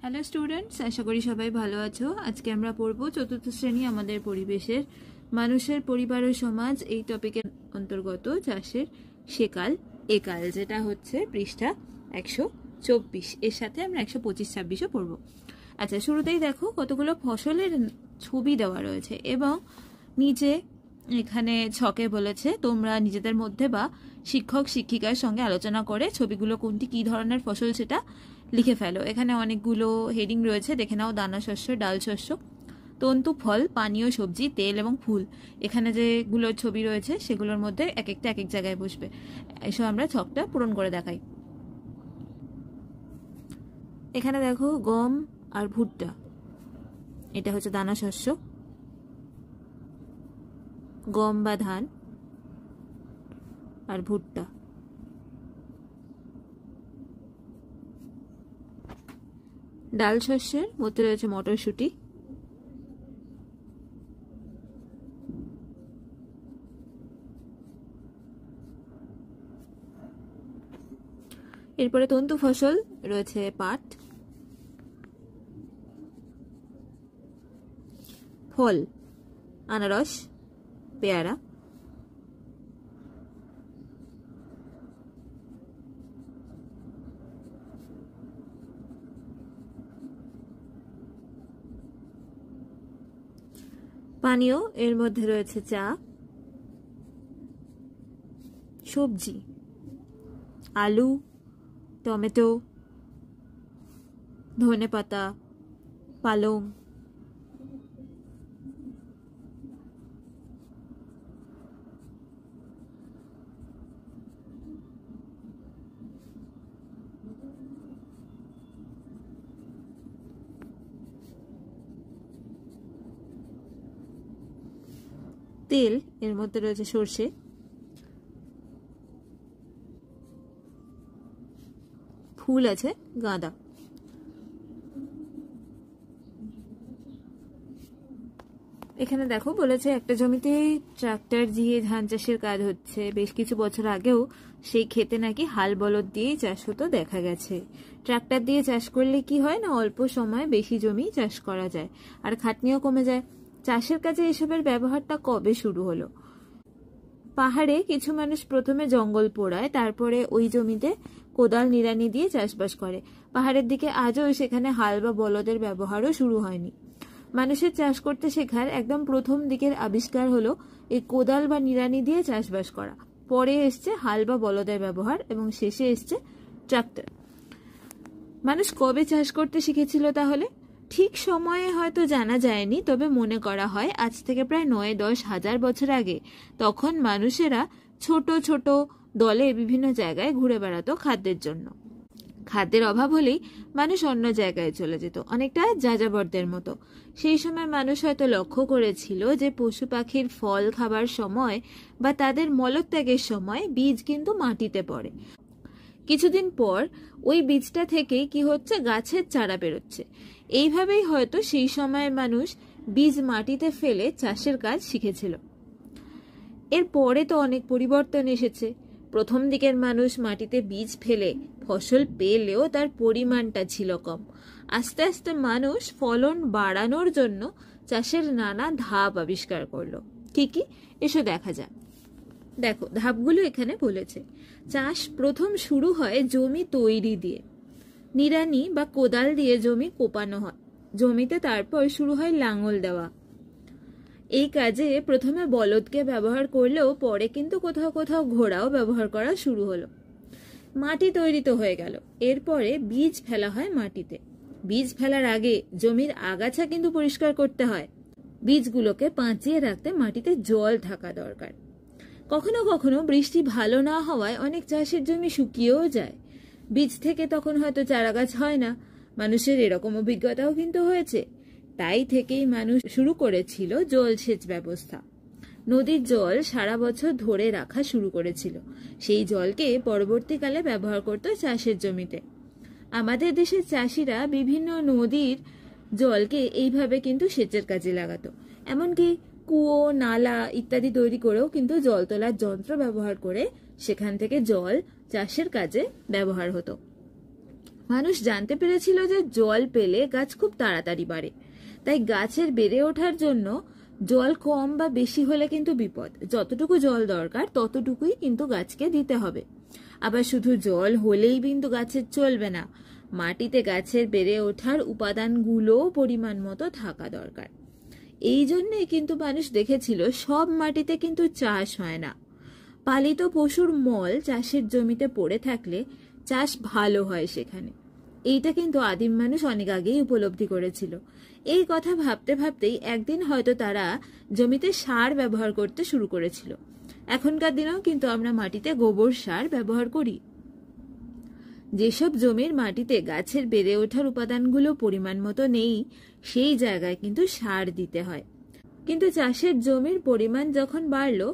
Hello students, আশা করি সবাই ভালো আছো। আজকে আমরা পড়ব চতুর্থ শ্রেণী আমাদের পরিবেশের মানুষের পরিবার ও সমাজ এই টপিকের অন্তর্গত চাষের সেকাল একাল, যেটা হচ্ছে পৃষ্ঠা 124। এর সাথে আমরা 125-26ও পড়ব। আচ্ছা, শুরুতেই দেখো কতগুলো ফসলের ছবি দেওয়া রয়েছে এবং নিচে এখানে ছকে বলেছে তোমরা নিজেদের মধ্যে বা শিক্ষক শিক্ষিকার সঙ্গে আলোচনা করে ছবিগুলো কোনটি কী ধরনের ফসল সেটা লিখে ফেলো। এখানে অনেকগুলো হেডিং রয়েছে, দেখে নাও। দানা শস্য, ডাল শস্য, তন্তু ফল, পানীয় সবজি, তেল এবং ফুল। এখানে যেগুলো ছবি রয়েছে সেগুলোর মধ্যে এক একটা এক এক জায়গায় বসবে। এসব আমরা ছকটা পূরণ করে দেখাই। এখানে দেখো গম আর ভুট্টা, এটা হচ্ছে দানা শস্য, গম বা ধান আর ভুট্টা। ডাল শস্যের মধ্যে রয়েছে মটরশুঁটি, এরপরে তন্তু ফসল রয়েছে পাট, ফল আনারস, পেয়ারা, পানীয় এর মধ্যে রয়েছে চা, সবজি আলু, টমেটো, ধনেপাতা, পালং, তেল এর মধ্যে রয়েছে সর্ষে, ফুল আছে গাঁদা। এখানে দেখো বলেছে একটা জমিতে ট্রাক্টর দিয়ে ধান চাষের কাজ হচ্ছে। বেশ কিছু বছর আগেও সেই ক্ষেতে নাকি হাল বলদ দিয়েই চাষ হতো দেখা গেছে। ট্রাক্টর দিয়ে চাষ করলে কি হয় না, অল্প সময় বেশি জমি চাষ করা যায় আর খাটনিও কমে যায়। চাষের কাজে এসবের ব্যবহারটা কবে শুরু হলো? পাহাড়ে কিছু মানুষ প্রথমে জঙ্গল পোড়ায়, তারপরে ওই জমিতে কোদাল নিড়ানি দিয়ে চাষবাস করে। পাহাড়ের দিকে আজও সেখানে হাল বা বলদের ব্যবহারও শুরু হয়নি। মানুষের চাষ করতে শেখার একদম প্রথম দিকের আবিষ্কার হলো এই কোদাল বা নিড়ানি দিয়ে চাষবাস করা। পরে এসছে হাল বা বলদের ব্যবহার এবং শেষে এসছে ট্রাক্টর। মানুষ কবে চাষ করতে শিখেছিল তাহলে? ঠিক সময়ে হয়তো জানা যায়নি, তবে মনে করা হয় আজ থেকে প্রায় 9-10 হাজার বছর আগে। তখন মানুষেরা ছোট ছোট দলে বিভিন্ন জায়গায় ঘুরে বেড়াতো খাদ্যের জন্য। খাদ্যের অভাব হলেই মানুষ অন্য জায়গায় চলে যেত, অনেকটা যাযাবরদের মতো। সেই সময় মানুষ হয়তো লক্ষ্য করেছিল যে পশু পাখির ফল খাবার সময় বা তাদের মলত্যাগের সময় বীজ কিন্তু মাটিতে পড়ে। কিছুদিন পর ওই বীজটা থেকেই কি হচ্ছে, গাছের চারা বেরোচ্ছে। এইভাবেই হয়তো সেই সময় মানুষ বীজ মাটিতে ফেলে চাষের কাজ শিখেছিল। এর পরে তো অনেক পরিবর্তন এসেছে। প্রথম দিকের মানুষ মাটিতে বীজ ফেলে ফসল পেলেও তার পরিমাণটা ছিল কম। আস্তে আস্তে মানুষ ফলন বাড়ানোর জন্য চাষের নানা ধাপ আবিষ্কার করলো। কি কি এসো দেখা যাক। দেখো ধাপগুলো এখানে বলেছে। চাষ প্রথম শুরু হয় জমি তৈরি দিয়ে। নিড়ানি বা কোদাল দিয়ে জমি কোপানো হয়। জমিতে তারপর শুরু হয় লাঙল দেওয়া। এই কাজে প্রথমে বলদকে ব্যবহার করলেও পরে কিন্তু কোথাও কোথাও ঘোড়াও ব্যবহার করা শুরু হলো। মাটি তৈরি তো হয়ে গেল। এরপরে বীজ ফেলা হয় মাটিতে। বীজ ফেলার আগে জমির আগাছা কিন্তু পরিষ্কার করতে হয়। বীজগুলোকে বাঁচিয়ে রাখতে মাটিতে জল থাকা দরকার। কখনো কখনো বৃষ্টি ভালো না হওয়ায় অনেক চাষের জমি শুকিয়েও যায়। বীজ থেকে তখন হয়তো চারাগাছ হয় না। মানুষের এরকম অভিজ্ঞতাও কিন্তু হয়েছে। তাই থেকেই মানুষ শুরু করেছিল জলসেচ ব্যবস্থা। নদীর জল সারা বছর ধরে রাখা শুরু করেছিল। সেই জলকে পরবর্তীকালে ব্যবহার করত চাষের জমিতে। আমাদের দেশের চাষিরা বিভিন্ন নদীর জলকে এইভাবে কিন্তু সেচের কাজে লাগাতো। এমনকি কুয়ো, নালা ইত্যাদি তৈরি করেও কিন্তু জল তোলার যন্ত্র ব্যবহার করে সেখান থেকে জল চাষের কাজে ব্যবহার হতো। মানুষ জানতে পেরেছিল যে জল পেলে গাছ খুব তাড়াতাড়ি বাড়ে, তাই গাছের বেড়ে ওঠার জন্য জল কম বা বেশি হলে কিন্তু বিপদ। যতটুকু জল দরকার ততটুকুই কিন্তু গাছকে দিতে হবে। আবার শুধু জল হলেই কিন্তু গাছের চলবে না, মাটিতে গাছের বেড়ে ওঠার উপাদানগুলো পরিমাণ মতো থাকা দরকার। এই জন্যই কিন্তু মানুষ দেখেছিল সব মাটিতে কিন্তু চাষ হয় না। পালিত পশুর মল চাষের জমিতে পড়ে থাকলে চাষ ভালো হয় সেখানে। এইটা কিন্তু আদিম মানুষ অনেক আগেই উপলব্ধি করেছিল। এই কথা ভাবতে ভাবতেই একদিন হয়তো তারা জমিতে সার ব্যবহার করতে শুরু করেছিল। এখনকার দিনেও কিন্তু আমরা মাটিতে গোবর সার ব্যবহার করি। যেসব জমির মাটিতে গাছের বেড়ে ওঠার উপাদানগুলো পরিমাণ মতো নেই, সেই জায়গায় কিন্তু সার দিতে হয়। কিন্তু চাষের জমির পরিমাণ যখন বাড়লো,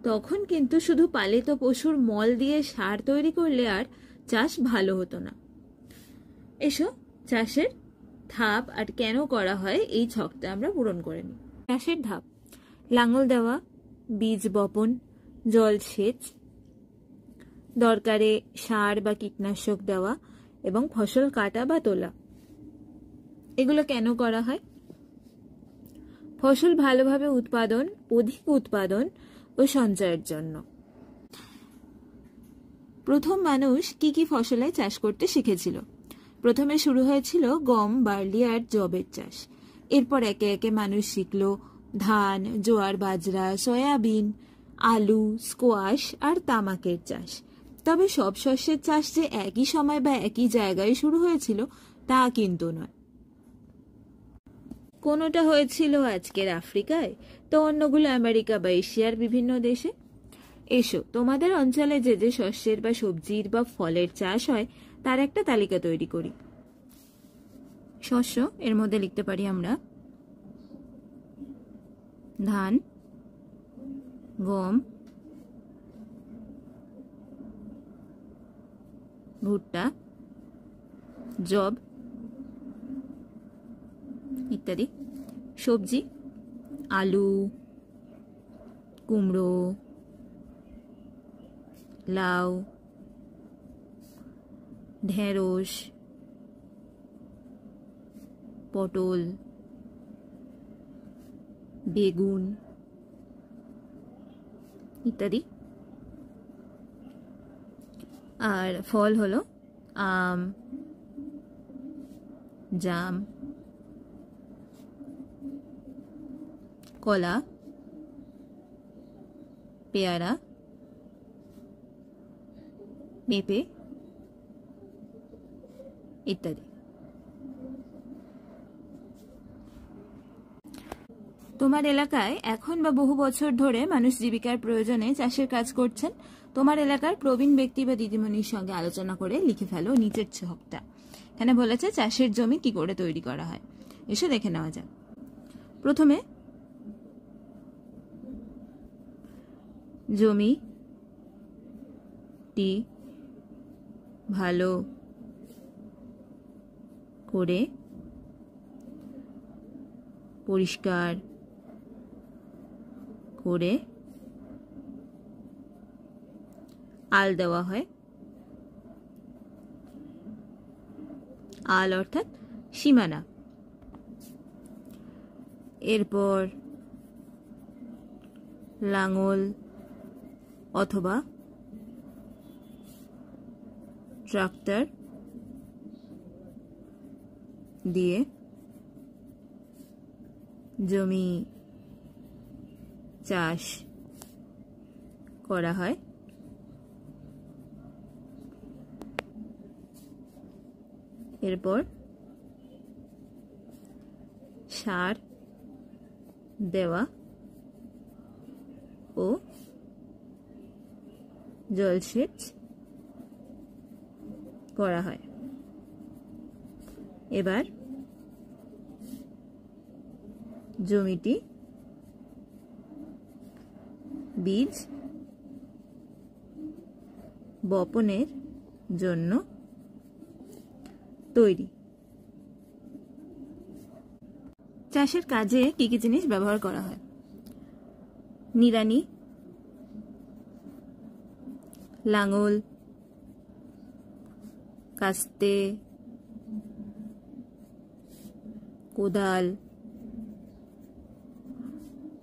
তখন কিন্তু শুধু পালিত পশুর মল দিয়ে সার তৈরি করলে আর চাষ ভালো হতো না। এসো চাষের ধাপ আর কেন করা হয় এই ছকটা আমরা পূরণ করে নিই। চাষের ধাপ: লাঙল দেওয়া, বীজ বপন, জলসেচ, দরকারে সার বা কীটনাশক দেওয়া এবং ফসল কাটা বা তোলা। এগুলো কেন করা হয়? ফসল ভালোভাবে উৎপাদন, অধিক উৎপাদন ও সঞ্চয়ের জন্য। প্রথম মানুষ কি কি ফসলে চাষ করতে শিখেছিল? প্রথমে শুরু হয়েছিল গম, বার্লি আর যবের চাষ। এরপর একে একে মানুষ শিখল ধান, জোয়ার, বাজরা, সয়াবিন, আলু, স্কোয়াশ আর তামাকের চাষ। তবে সব শস্যের চাষ যে একই সময় বা একই জায়গায় শুরু হয়েছিল তা কিন্তু নয়। কোনোটা হয়েছিল আজকের আফ্রিকায়, তো অন্যগুলো আমেরিকা বা এশিয়ার বিভিন্ন দেশে। এসো তোমাদের অঞ্চলে যে যে শস্যের বা সবজির বা ফলের চাষ হয় তার একটা তালিকা তৈরি করি। শস্য, এর মধ্যে লিখতে পারি আমরা ধান, গম, ভুট্টা, যব ইত্যাদি। সবজি: আলু, কুমড়ো, লাউ, ঢেঁড়স, পটল, বেগুন ইত্যাদি। আর ফল হলো আম, জাম, কলা, পেয়ারা, পেঁপে ইত্যাদি। তোমার এলাকায় এখন বা বহু বছর ধরে মানুষ জীবিকার প্রয়োজনে চাষের কাজ করছেন। তোমার এলাকার প্রবীণ ব্যক্তি বা দিদিমণির সঙ্গে আলোচনা করে লিখে ফেলো নিচের ছকটা। এখানে বলেছে চাষের জমি কি করে তৈরি করা হয়। এসে দেখে নেওয়া যাক। প্রথমে জমিটি ভালো করে পরিষ্কার করে আল দেওয়া হয়। আল অর্থাৎ সীমানা। এরপর লাঙল অথবা ট্রাক্টর দিয়ে জমি চাষ করা হয়। এরপর সার দেওয়া ও জলসেচ করা হয়। এবার জমিটি বীজ বপনের জন্য তৈরি। চাষের কাজে কি কি জিনিস ব্যবহার করা হয়? নিড়ানি, লাঙল, কাস্তে, কোদাল,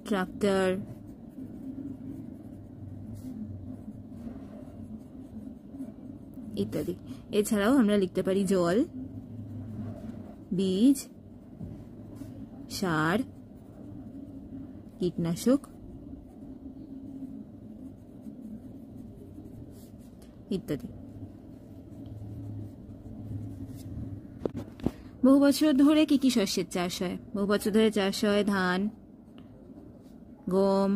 ট্রাক্টর, ইত্যাদি। এছাড়াও আমরা লিখতে পারি জল, বীজ, সার, কীটনাশক ইত্যাদি। বহু বছর ধরে কি কি শস্যের চাষ হয়? বহু বছর ধরে চাষ হয় ধান, গম,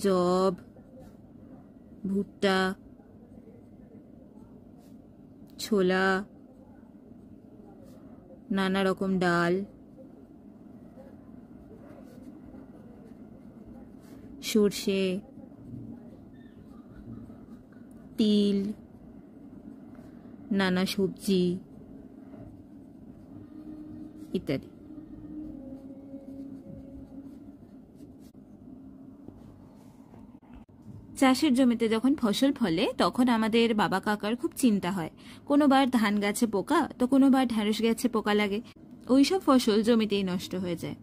যব, ভুট্টা, ছোলা, নানা রকম ডাল, সর্ষে, তিল, নানা সবজি ইত্যাদি। চাষের জমিতে যখন ফসল ফলে তখন আমাদের বাবা কাকার খুব চিন্তা হয়। কোনোবার ধান গাছে পোকা তো কোনোবার ঢ্যাঁড়স গাছে পোকা লাগে, ওইসব ফসল জমিতেই নষ্ট হয়ে যায়।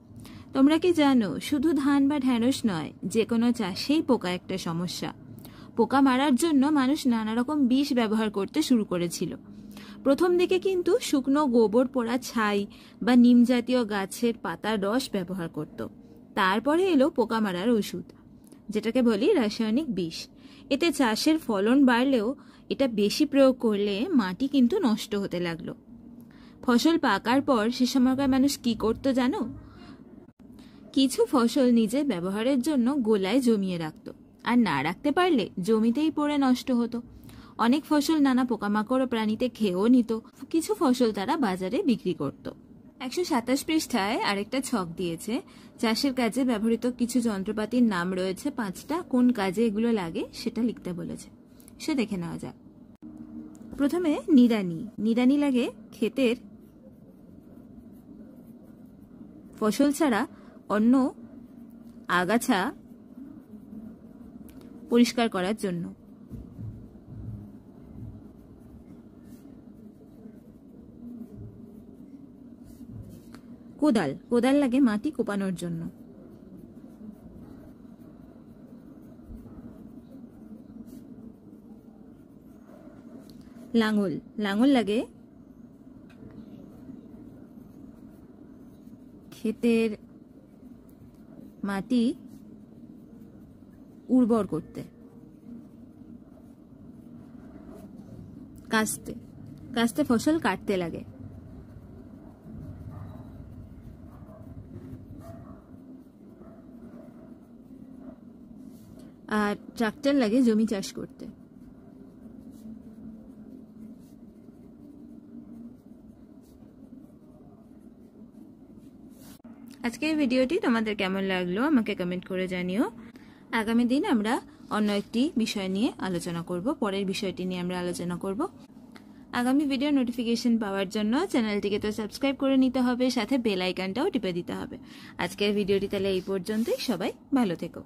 তোমরা কি জানো শুধু ধান বা ঢ্যাঁড়স নয়, যে কোনো চাষেই পোকা একটা সমস্যা। পোকা মারার জন্য মানুষ নানা রকম বিষ ব্যবহার করতে শুরু করেছিল। প্রথম দিকে কিন্তু শুকনো গোবর পোড়া ছাই বা নিম জাতীয় গাছের পাতার রস ব্যবহার করত। তারপরে এলো পোকা মারার ওষুধ, যেটাকে বলি রাসায়নিক বিষ। এতে চাষের ফলন বাড়লেও এটা বেশি প্রয়োগ করলে মাটি কিন্তু নষ্ট হতে লাগলো। ফসল পাকার পর সে সময়কার মানুষ কি করতো জানো? কিছু ফসল নিজের ব্যবহারের জন্য গোলায় জমিয়ে রাখতো, আর না রাখতে পারলে জমিতেই পড়ে নষ্ট হতো। অনেক ফসল নানা পোকামাকড় ও প্রাণীতে খেয়েও নিত। কিছু ফসল তারা বাজারে বিক্রি করত। 127 পৃষ্ঠায় আরেকটা ছক দিয়েছে। চাষের কাজে ব্যবহৃত কিছু যন্ত্রপাতির নাম রয়েছে 5টা। কোন কাজে এগুলো লাগে সেটা লিখতে বলেছে, সে দেখে নেওয়া যাক। প্রথমে নিড়ানি। নিড়ানি লাগে ক্ষেতের ফসল ছাড়া অন্য আগাছা পরিষ্কার করার জন্য। কোদাল। কোদাল লাগে মাটি কোপানোর জন্য। লাঙল। লাঙল লাগে ক্ষেতের মাটি উর্বর করতে। কাস্তে। কাস্তে ফসল কাটতে লাগে। আর ট্রাক্টর লাগে জমি চাষ করতে। আজকের ভিডিওটি তোমাদের কেমন লাগলো আমাকে কমেন্ট করে জানিও। আগামী দিন আমরা অন্য একটি বিষয় নিয়ে আলোচনা করব। পরের বিষয়টি নিয়ে আমরা আলোচনা করব। আগামী ভিডিও নোটিফিকেশন পাওয়ার জন্য চ্যানেলটিকে তো সাবস্ক্রাইব করে নিতে হবে, সাথে বেল আইকনটাও টিপে দিতে হবে। আজকের ভিডিওটি তাহলে এই পর্যন্তই। সবাই ভালো থেকো।